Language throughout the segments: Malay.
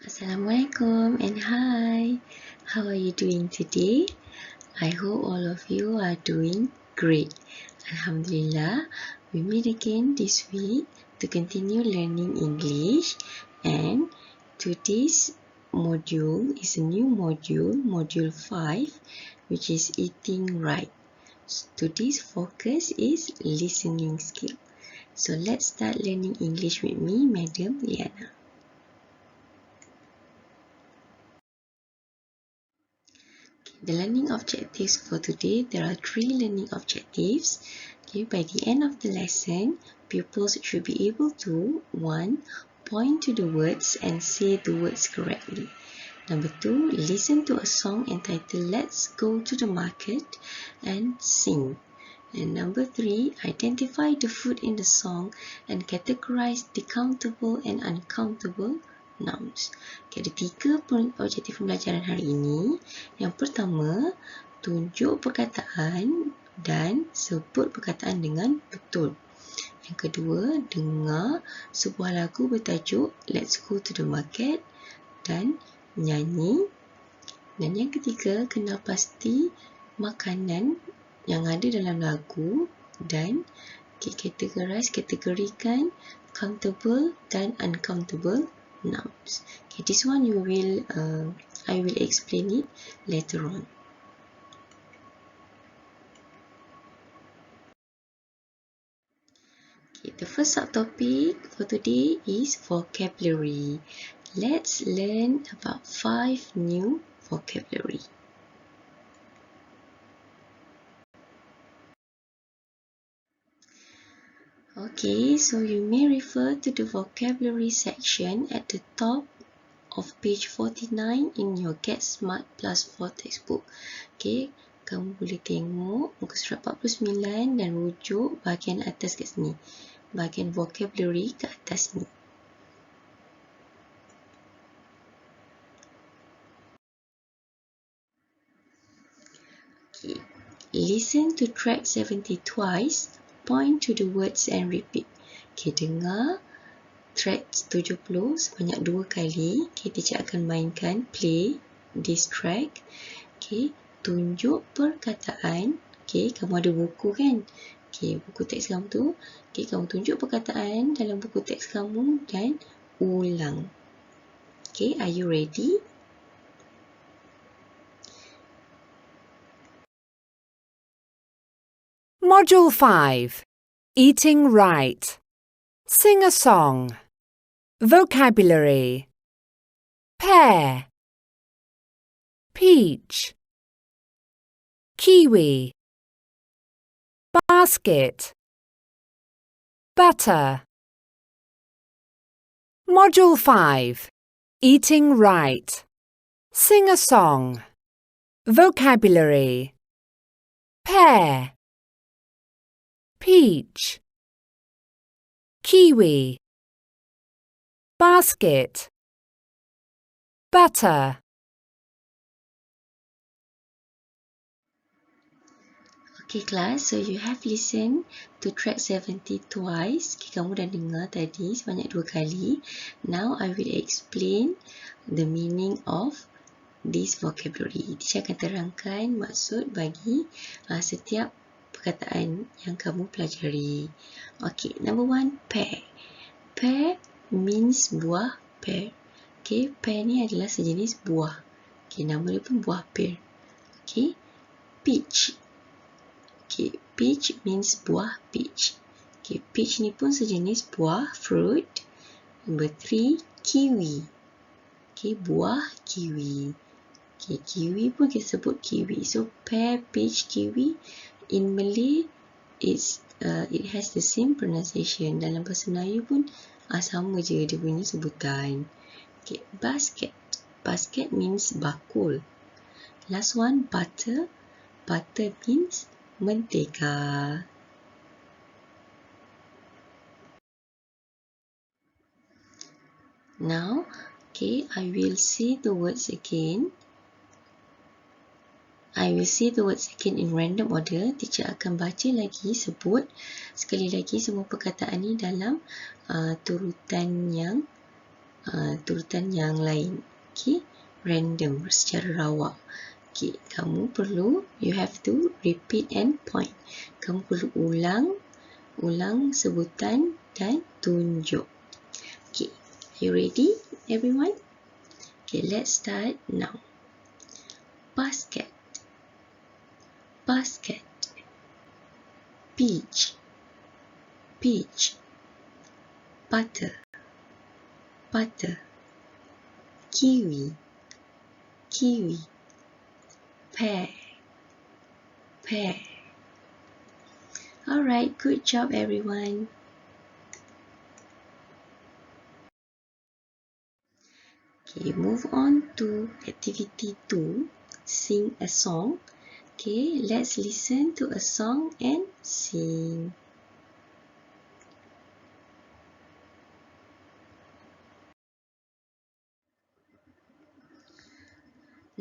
Assalamualaikum and hi. How are you doing today? I hope all of you are doing great. Alhamdulillah, we meet again this week to continue learning English, and today's module is a new module, module 5, which is eating right. Today's focus is listening skill. So let's start learning English with me, Madam Liana. The learning objectives for today, there are 3 learning objectives. By the end of the lesson, pupils should be able to 1. Point to the words and say the words correctly. Number 2. Listen to a song entitled Let's Go to the Market and sing. And number 3. Identify the food in the song and categorize the countable and uncountable nouns. Ada 3 objektif pembelajaran hari ini. Yang pertama, tunjuk perkataan dan sebut perkataan dengan betul. Yang kedua, dengar sebuah lagu bertajuk Let's Go to the Market dan nyanyi. Dan yang ketiga, kenal pasti makanan yang ada dalam lagu dan kategorikan countable dan uncountable nouns. This one I will explain it later on. The first subtopic for today is vocabulary. Let's learn about 5 new vocabulary. Okay, so you may refer to the vocabulary section at the top of page 49 in your Get Smart Plus 4 textbook. Okay, kamu boleh tengok muka surat 49 dan rujuk bahagian atas kat sini. Bahagian vocabulary kat atas ni. Okay, listen to track 70 twice. Point to the words and repeat. Okay, dengar track 70 sebanyak 2 kali. Okay, teacher akan mainkan play this track. Okay, tunjuk perkataan. Okay, kamu ada buku kan? Okay, buku teks kamu tu. Okay, kamu tunjuk perkataan dalam buku teks kamu dan ulang. Okay, are you ready? Module 5. Eating right. Sing a song. Vocabulary. Pear, peach, kiwi, basket, butter. Module 5. Eating right. Sing a song. Vocabulary. Pear, peach, kiwi, basket, butter. Okay class, so you have listened to track 70 twice. Okay, kamu dah dengar tadi sebanyak 2 kali. Now I will explain the meaning of this vocabulary. Teacher akan terangkan maksud bagi setiap perkataan yang kamu pelajari. Okay, number 1, pear. Pear means buah pear. Okay, pear ni adalah sejenis buah. Okay, nama dia pun buah pear. Okay, peach. Okay, peach means buah peach. Okay, peach ni pun sejenis buah fruit. Number 3, kiwi. Okay, buah kiwi. Okay, kiwi pun kita sebut kiwi. So, pear, peach, kiwi. In Malay, it has the same pronunciation. Dalam bahasa Melayu pun sama je dia punya sebutan. Okay, basket. Basket means bakul. Last one, butter. Butter means mentega. Now, okay, I will say the words again. In random order. Teacher akan baca lagi, sebut sekali lagi semua perkataan ni dalam turutan yang turutan yang lain. Okay, random, secara rawak. Okay, kamu perlu, you have to repeat and point. Kamu perlu ulang sebutan dan tunjuk. Okay, are you ready, everyone? Okay, let's start now. Basket, basket. Peach, peach. Butter, butter. Kiwi, kiwi. Pear, pear. Alright, good job everyone. Okay, move on to activity 2, sing a song. Okay, let's listen to a song and sing.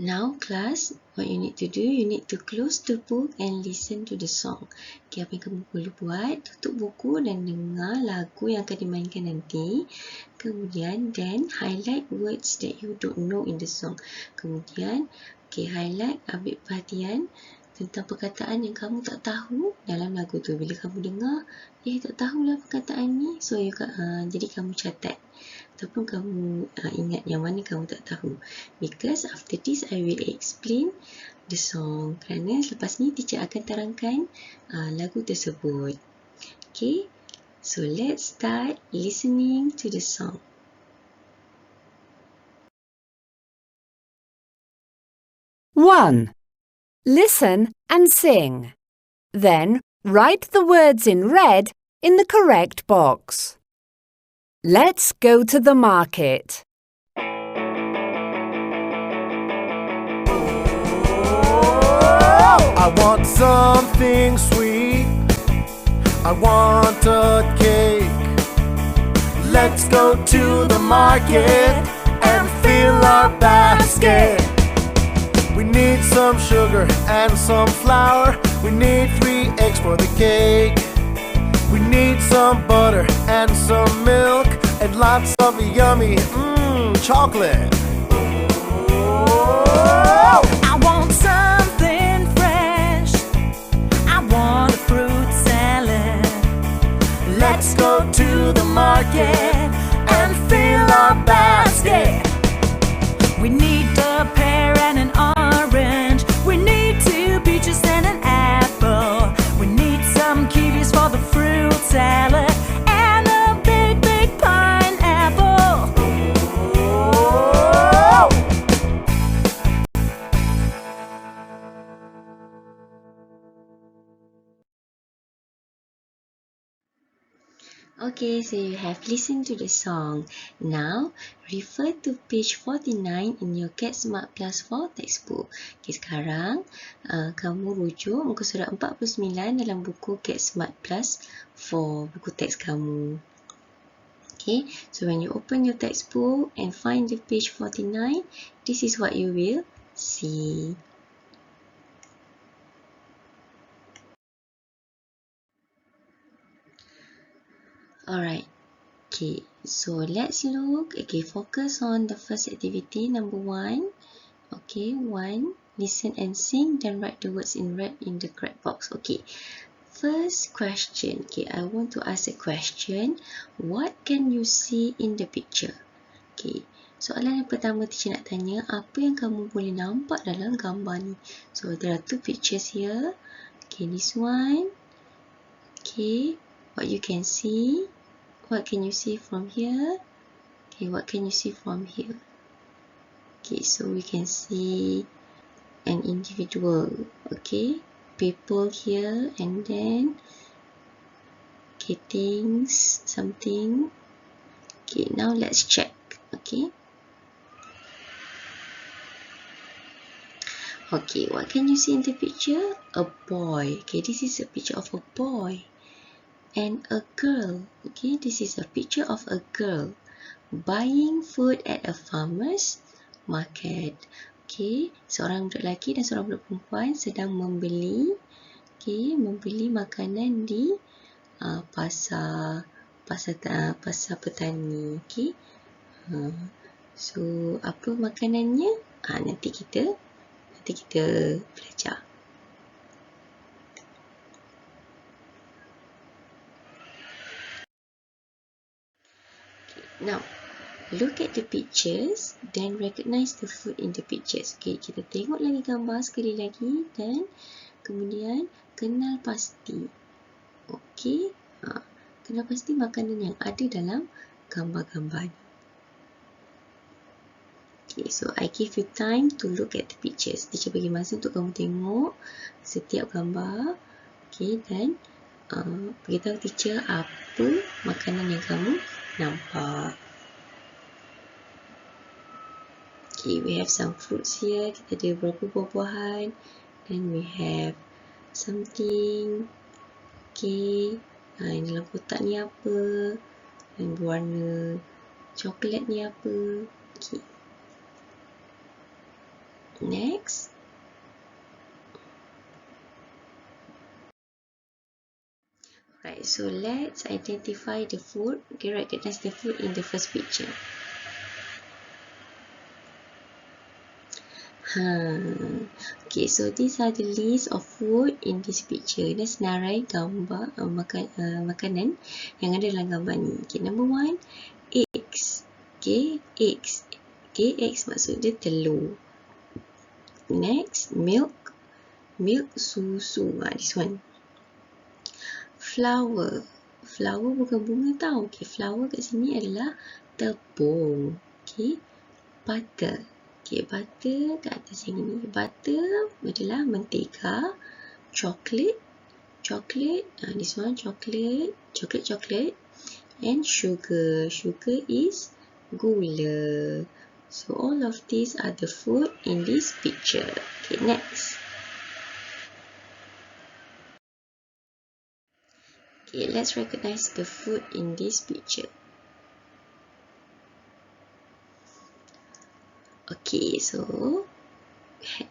Now class, what you need to do, you need to close the book and listen to the song. Okay, apa yang kamu perlu buat, tutup buku dan dengar lagu yang akan dimainkan nanti. Kemudian, then highlight words that you don't know in the song. Kemudian, okay, highlight, ambil perhatian tentang perkataan yang kamu tak tahu dalam lagu tu. Bila kamu dengar, tak tahulah perkataan ni, so jadi kamu catat. Ataupun kamu ingat yang mana kamu tak tahu. Because after this, I will explain the song. Kerana selepas ni, teacher akan terangkan lagu tersebut. Okay, so let's start listening to the song. One. Listen and sing. Then write the words in red in the correct box. Let's go to the market. I want something sweet. I want a cake. Let's go to the market and fill our basket. We need some sugar and some flour. We need 3 eggs for the cake. We need some butter and some milk and lots of yummy chocolate. I want something fresh. I want a fruit salad. Let's go to the market and fill our basket. We need a pear and an orange. We need 2 peaches and an apple. We need some kiwis for the fruit salad and a big, big pineapple. Okay, so you have listened to the song. Now, refer to page 49 in your Cat Smart Plus 4 textbook. Okay, sekarang kamu rujuk muka surat 49 dalam buku Cat Smart Plus 4, buku teks kamu. Okay, so when you open your textbook and find the page 49, this is what you will see. Alright, okay, so let's look. Okay, focus on the first activity, number 1. Okay, 1, listen and sing, then write the words in red in the correct box. Okay, first question. Okay, I want to ask a question. What can you see in the picture? Okay, soalan yang pertama teacher nak tanya, apa yang kamu boleh nampak dalam gambar ni? So, there are 2 pictures here. Okay, this one. Okay, what you can see. What can you see from here? Okay, what can you see from here? Okay, so we can see an individual. Okay, people here, and then getting something. Okay, now let's check. Okay. Okay, what can you see in the picture? A boy. Okay, this is a picture of a boy. And a girl. Okay, this is a picture of a girl buying food at a farmer's market. Okay, seorang budak lelaki dan seorang budak perempuan sedang membeli, okay, membeli makanan di pasar petani. Okay, So, apa makanannya? Nanti kita belajar. Okay, now, look at the pictures, then recognize the food in the pictures. Okay, kita tengok lagi gambar sekali lagi dan kemudian kenal pasti. Okay, kenal pasti makanan yang ada dalam gambar-gambar ni. Okay, so I give you time to look at the pictures. Teacher bagi masa untuk kamu tengok setiap gambar. Okay, dan beritahu teacher apa makanan yang kamu nampak. Okay, we have some fruits here. Kita ada beberapa buah-buahan. Then we have something. Okay, yang dalam kotak ni apa? Dan berwarna coklat ni apa? Okay. Next. Right, so let's identify the food. Okay, recognize the food in the first picture. Okay, so these are the list of food in this picture. Ini senarai gambar makanan yang ada dalam gambar ni. Okay, number 1, eggs. Okay, eggs. Okay, eggs maksud dia telur. Next, milk. Milk, susu. This one. Flower. Flower bukan bunga tau. Okay, flower kat sini adalah tepung. Okay, butter. Okay, butter kat atas yang ini. Butter adalah mentega. Chocolate. Chocolate. This one, chocolate. Chocolate. And sugar. Sugar is gula. So, all of these are the food in this picture. Okay, next. Okay, let's recognize the food in this picture. Okay, so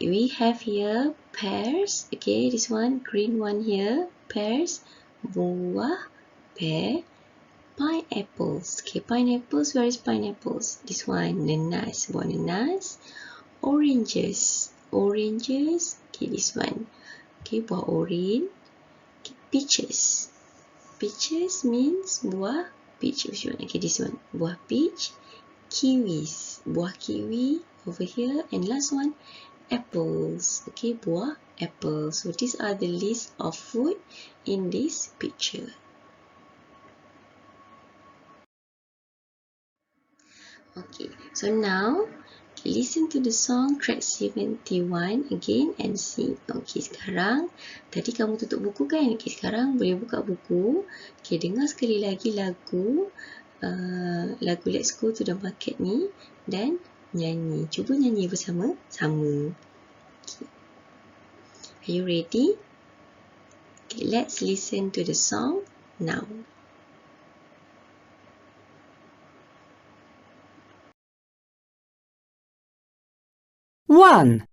we have here pears. Okay, this one, green one here, pears, buah, pear, pineapples. Okay, pineapples, where is pineapples? This one, nanas, buah nanas, oranges, oranges. Okay, this one. Okay, buah orange. Okay, peaches. Peaches means buah peach. Which one? Okay, this one, buah peach. Kiwis, buah kiwi over here. And last one, apples. Okay, buah apple. So these are the list of food in this picture. Okay, so now listen to the song track 71 again and sing. Okay, sekarang tadi kamu tutup buku kan? Okay, sekarang boleh buka buku. Okay, dengar sekali lagi lagu Let's Go to the Market ni dan nyanyi. Cuba nyanyi bersama-sama. Okay. Are you ready? Okay, let's listen to the song now. One.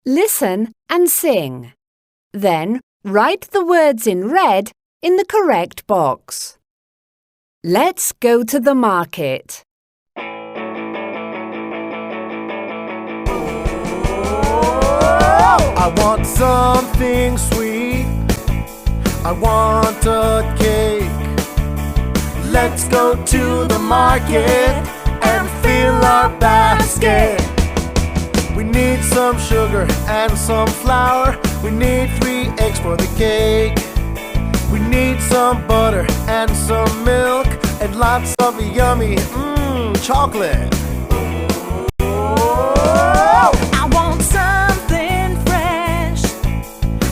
Listen and sing. Then write the words in red in the correct box. Let's go to the market. I want something sweet. I want a cake. Let's go to the market and fill our basket. We need some sugar and some flour. We need 3 eggs for the cake. We need some butter and some milk and lots of yummy chocolate. I want something fresh.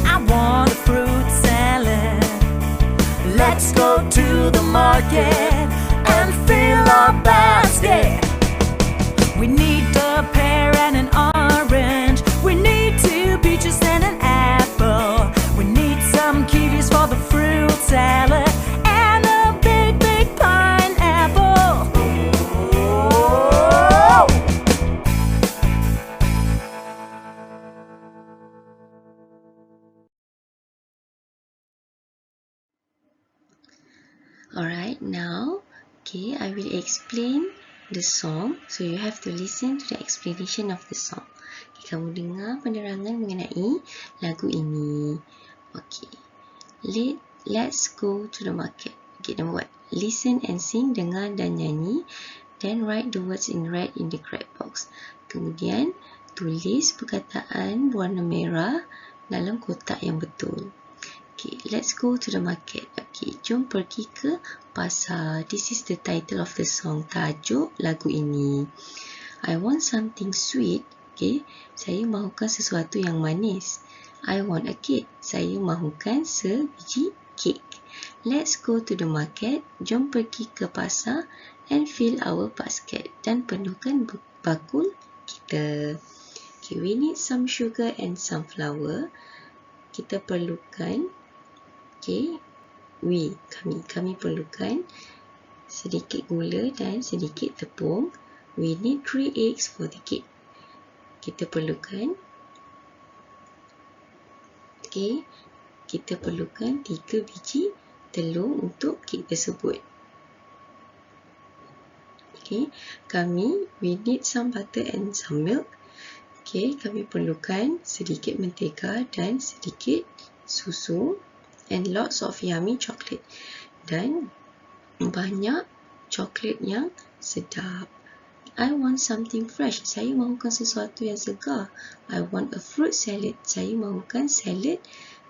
I want a fruit salad. Let's go to the market and fill our basket. We need a pear and an orange. We need 2 peaches and an apple. We need some kiwis for the fruit salad and a big, big pineapple. Alright, now, okay, I will explain the song, so you have to listen to the explanation of the song. Okay, kamu dengar penerangan mengenai lagu ini. Okay, let's go to the market. Okay, number 1, listen and sing, dengar dan nyanyi. Then write the words in red in the correct box. Kemudian tulis perkataan warna merah dalam kotak yang betul. Okay, let's go to the market. Okay, jom pergi ke pasar. This is the title of the song, tajuk lagu ini. I want something sweet. Okay, saya mahukan sesuatu yang manis. I want a cake. Saya mahukan sebiji kek. Let's go to the market. Jom pergi ke pasar and fill our basket. Dan penuhkan bakul kita. Okay, we need some sugar and some flour. Kita perlukan, okay, kami perlukan sedikit gula dan sedikit tepung. We need 3 eggs for the cake. Kita perlukan, okay, kita perlukan 3 biji telur untuk kek tersebut. Okay, we need some butter and some milk. Okay, kami perlukan sedikit mentega dan sedikit susu and lots of yummy chocolate dan banyak coklat yang sedap. I want something fresh. Saya mahukan sesuatu yang segar. I want a fruit salad. Saya mahukan salad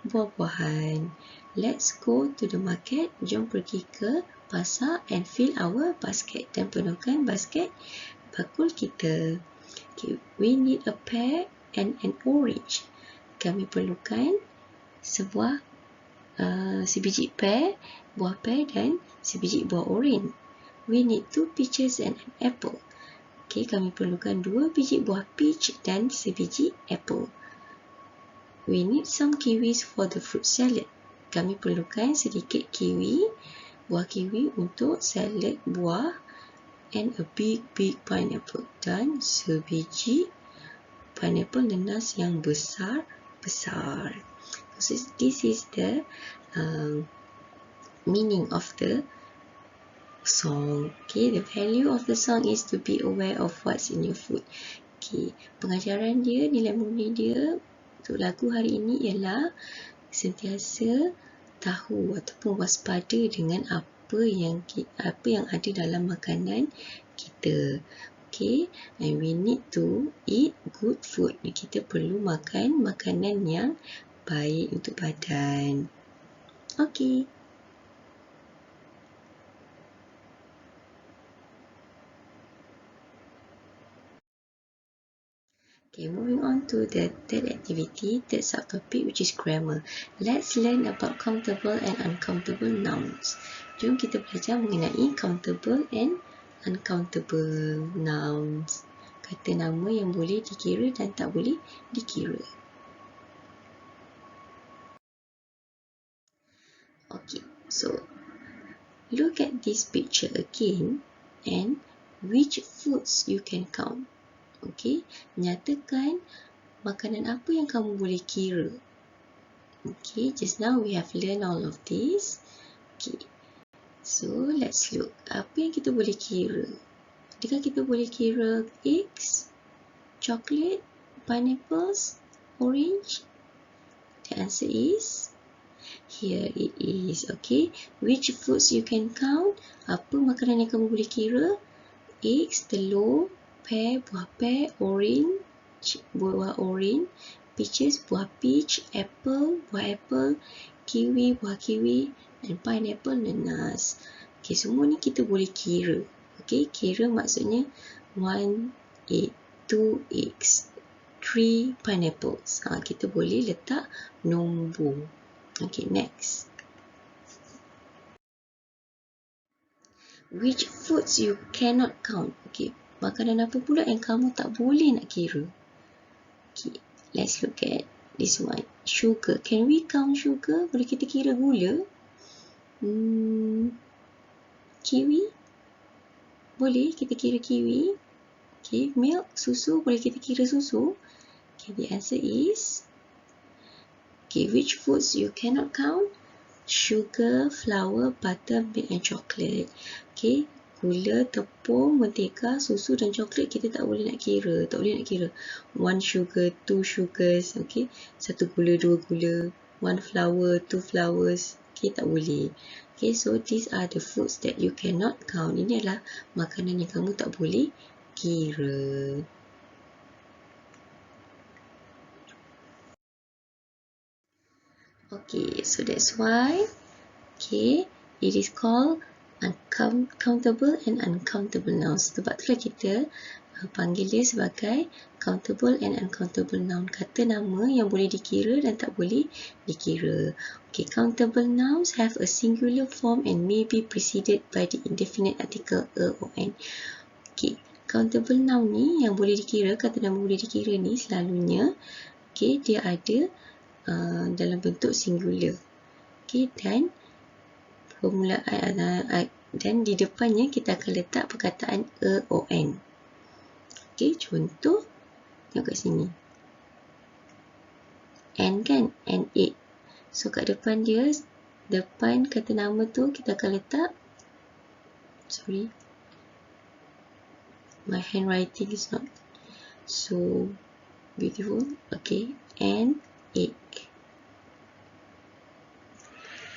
buah-buahan. Let's go to the market. Jom pergi ke pasar and fill our basket. Dan penuhkan basket bakul kita. Okay, we need a pear and an orange. Kami perlukan sebiji pear, buah pear dan sebiji buah orange. We need 2 peaches and an apple. Okay, kami perlukan 2 biji buah peach dan sebiji apple. We need some kiwis for the fruit salad. Kami perlukan sedikit buah kiwi untuk salad buah and a big pineapple dan sebiji pineapple nenas yang besar-besar. So this is the meaning of the song. Okay, the value of the song is to be aware of what's in your food. Okay, pengajaran dia, nilai murni dia untuk lagu hari ini ialah sentiasa tahu ataupun waspada dengan apa yang ada dalam makanan kita. Okay, and we need to eat good food. Kita perlu makan makanan yang baik untuk badan. Okay. Okay, moving on to the third activity, third subtopic, which is grammar. Let's learn about countable and uncountable nouns. Jom kita belajar mengenai countable and uncountable nouns. Kata nama yang boleh dikira dan tak boleh dikira. Okay, so look at this picture again and which foods you can count. Okay, nyatakan makanan apa yang kamu boleh kira. Okay, just now we have learned all of this. Okay, so let's look. Apa yang kita boleh kira? Adakah kita boleh kira eggs, chocolate, pineapples, orange? The answer is here it is. Okay, which foods you can count? Apa makanan yang kamu boleh kira? Eggs, telur, pear, buah pear, orange, buah orange, peaches, buah peach, apple, buah apple, kiwi, buah kiwi, dan pineapple, nenas. Okay, semua ni kita boleh kira. Okay, kira maksudnya 1 egg, 2 eggs, 3 pineapples. Kita boleh letak nombor. Okay, next. Which foods you cannot count? Okay, makanan apa pula yang kamu tak boleh nak kira? Okay, let's look at this one. Sugar. Can we count sugar? Boleh kita kira gula? Kiwi? Boleh kita kira kiwi? Okay, milk, susu. Boleh kita kira susu? Okay, the answer is... Okay, which foods you cannot count? Sugar, flour, butter, milk and chocolate. Okay, Gula, tepung, mentega, susu dan coklat kita tak boleh nak kira. Tak boleh nak kira 1 sugar, 2 sugars, okay. 1 gula, 2 gula, 1 flour, 2 flours. Okay, tak boleh. Okay, so these are the foods that you cannot count. Ini adalah makanan yang kamu tak boleh kira. Okay, so that's why, okay, it is called countable and uncountable nouns. Sebab itulah kita panggil dia sebagai countable and uncountable noun. Kata nama yang boleh dikira dan tak boleh dikira. Okay, countable nouns have a singular form and may be preceded by the indefinite article a or an. Okay, countable noun ni yang boleh dikira, kata nama boleh dikira ni selalunya, okay, dia ada dalam bentuk singular. Okay, dan permulaan dan di depannya kita akan letak perkataan a or an. Okay, contoh tengok kat sini. An kan? An egg. So kat depan dia, depan kata nama tu kita akan letak, sorry, my handwriting is not so beautiful. Okay, an egg.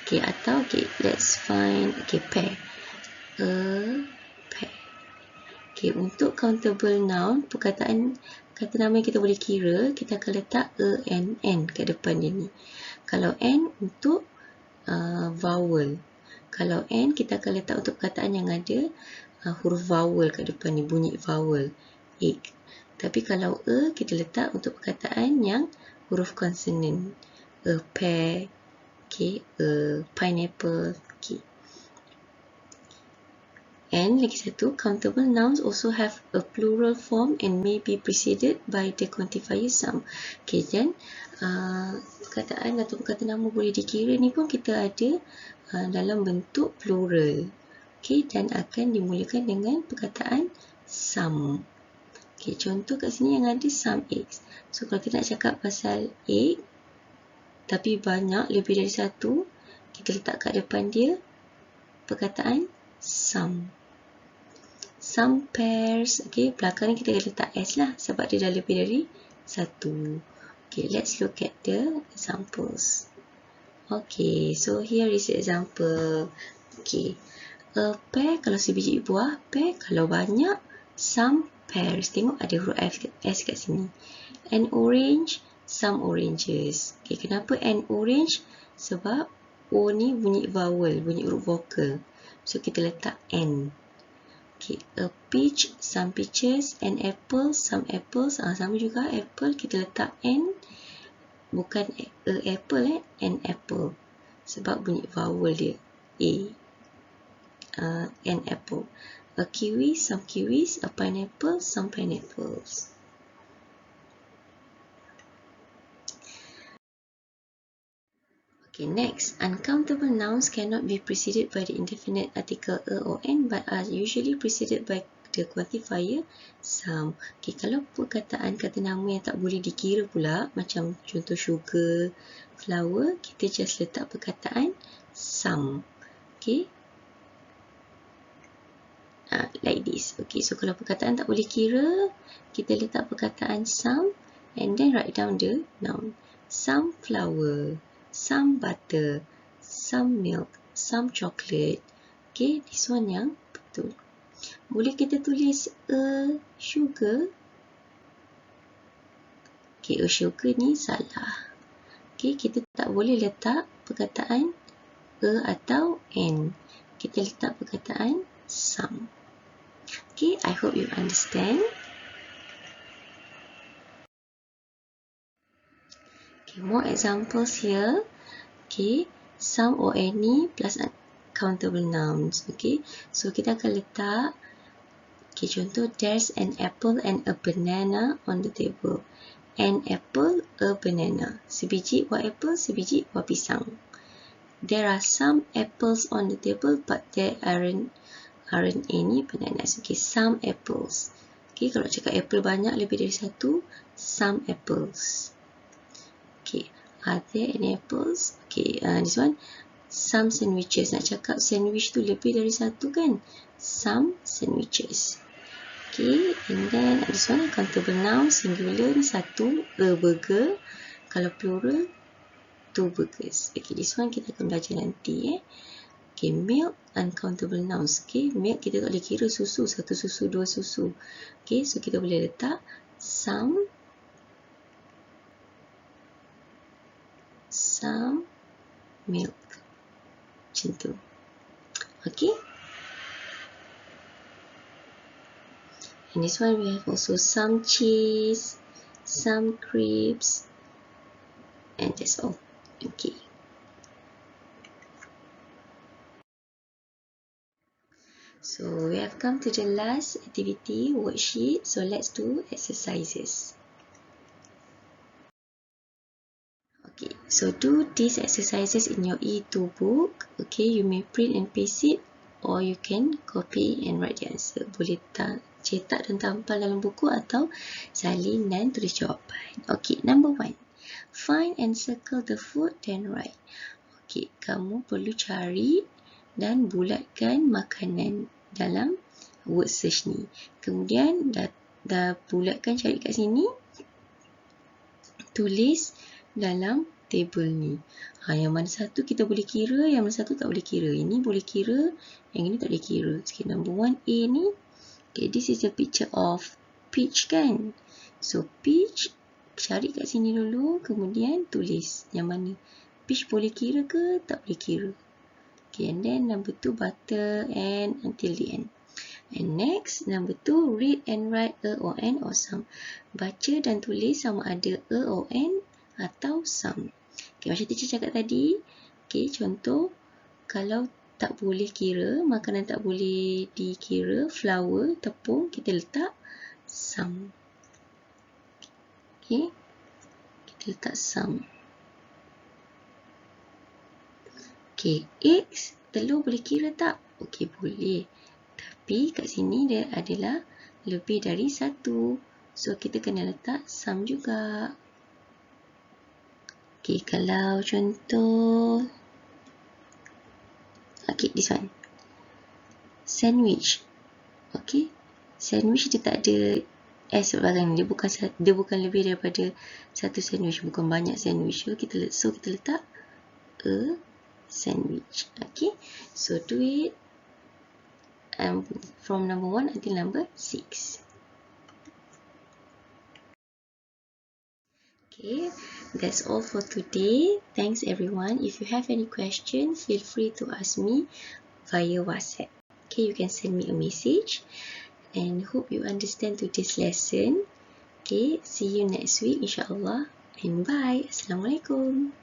Okay, atau okay, let's find, okay, pair. A pair. Okay, untuk countable noun, perkataan kata nama yang kita boleh kira, kita akan letak a and n kat depan dia ni. Kalau n untuk vowel. Kalau n kita akan letak untuk perkataan yang ada huruf vowel kat depan ni, bunyi vowel. Egg. Tapi kalau a kita letak untuk perkataan yang huruf consonant. A pear. Okay, pineapple. Okay. And lagi satu, countable nouns also have a plural form and may be preceded by the quantifier some. Okay, dan perkataan atau kata nama boleh dikira ni pun kita ada dalam bentuk plural. Okay, dan akan dimulakan dengan perkataan some. Okay, contoh kat sini yang ada some eggs. So, kalau kita nak cakap pasal egg, tapi banyak, lebih dari satu, kita letak kat depan dia perkataan some. Some pairs, okay, belakang ni kita letak s lah sebab dia dah lebih dari satu. Okay, let's look at the examples. Okay, so here is the example. Okay, a pear kalau sebiji buah, pear kalau banyak, some pears. Tengok ada huruf s kat sini. An orange, some oranges. Okay, kenapa an orange? Sebab o ni bunyi vowel, bunyi huruf vokal. So, kita letak n. Okay, a peach, some peaches. An apple, some apples. Sama juga apple, kita letak n. Bukan a apple, an apple. Sebab bunyi vowel dia, a. An apple. A kiwi, some kiwis. A pineapple, some pineapples. Okay, next, uncountable nouns cannot be preceded by the indefinite article a or n, but are usually preceded by the quantifier some. Okay, kalau perkataan kata nama yang tak boleh dikira pula, macam contoh sugar, flour, kita just letak perkataan some. Okay, like this. Okay, so kalau perkataan tak boleh kira, kita letak perkataan some and then write down the noun. Some flour, some butter, some milk, some chocolate. Okay, this one yang betul. Boleh kita tulis a sugar. Okay, a sugar ni salah. Okay, kita tak boleh letak perkataan a atau n. Kita letak perkataan some. Okay, I hope you understand. Okay, more examples here. Okay, some or any plus uncountable nouns. Okay, so kita akan letak, okay, contoh, there's an apple and a banana on the table. An apple, a banana. Sebiji buah apple, sebiji buah pisang. There are some apples on the table, but there aren't any bananas. Okay, some apples. Okay, kalau cakap apple banyak, lebih dari satu, some apples. Okay, are there any apples? Okay, this one, some sandwiches. Nak cakap sandwich tu lebih dari satu kan? Some sandwiches. Okay, and then this one countable noun, singular ni satu, a burger. Kalau plural, 2 burgers. Okay, this one kita akan belajar nanti. Okay, milk, uncountable nouns. Okay, milk kita tak boleh kira susu, 1 susu, 2 susu. Okay, so kita boleh letak some milk. Macam tu. Okay. And this one we have also some cheese, some crepes, and that's all. Okay. So we have come to the last activity worksheet. So let's do exercises. Okay, so do these exercises in your E2 book. Okay, you may print and paste it, or you can copy and write the answer. Boleh cetak dan tampal dalam buku atau salin dan tulis jawapan. Okay, number 1. Find and circle the food, then write. Okay, kamu perlu cari dan bulatkan makanan dalam word search ni. Kemudian dah bulatkan, cari kat sini, tulis dalam table ni. Yang mana satu kita boleh kira, yang mana satu tak boleh kira. Ini boleh kira, yang ini tak boleh kira. Okay, number 1A ni. Okay, this is a picture of peach kan. So, peach, cari kat sini dulu, kemudian tulis yang mana. Peach boleh kira ke? Tak boleh kira. Okay, and then number 2, butter, and until the end. And next, number 2, read and write a or an or some. Baca dan tulis sama ada a or an atau some. Okay, macam teacher cakap tadi. Okay, contoh, kalau tak boleh kira, makanan tak boleh dikira, flour, tepung, kita letak some. Okay, kita letak some. Okay, eggs, telur boleh kira tak? Okay, boleh. Tapi kat sini dia adalah lebih dari 1. So, kita kena letak some juga. Okay, kalau contoh, okay, this one. Sandwich. Okay, sandwich dia tak ada S belakang ni. Dia bukan lebih daripada 1 sandwich, bukan banyak sandwich. So, kita letak a sandwich. Okay, so do it from number 1 until number 6. Okay, that's all for today. Thanks everyone. If you have any questions, feel free to ask me via WhatsApp. Okay, you can send me a message. And hope you understand today's lesson. Okay, see you next week insyaAllah. And bye. Assalamualaikum.